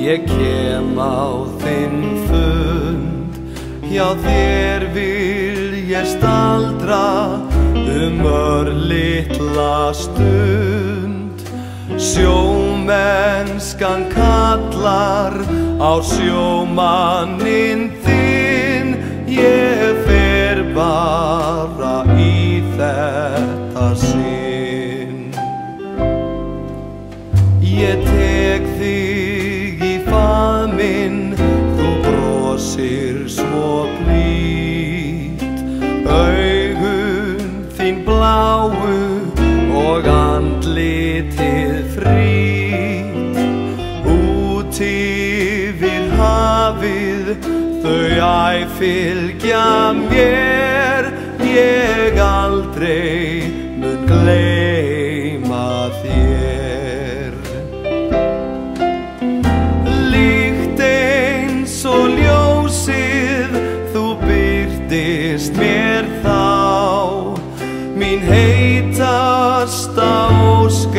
Ég kem á þinn fund, hjá þér vil ég staldra örlitla stund. Sjómennskan kallar á sjómanninn þinn, ég fer bara í þetta sinn. Ég tek þig í faðminn, þú brosir svo blítt, augun þín bláu og andlitið frítt. Út yfir hafið þau æfylgja mér, ég aldrei mun gleyma þér. Líkt eins og ljósið þú birtist mér þá, mín heitasta ósk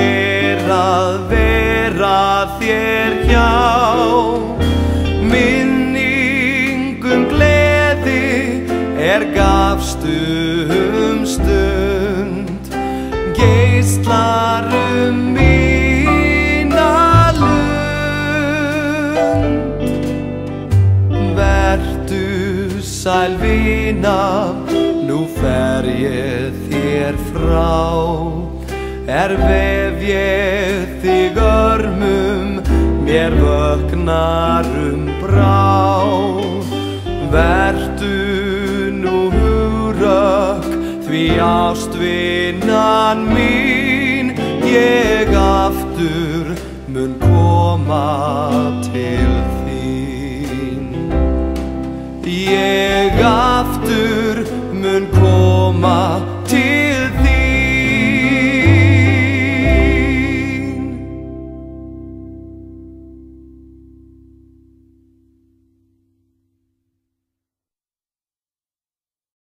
að vera þér hjá. Minning gleði gafstu stund, geislar mína lund. Vertu sæl vina, nú fer ég þér frá, vef ég þig örmum, mér vöknar brá. Vertu nú hugrakk, því ástvinnan mín, ég aftur mun koma til þín. Ég aftur mun koma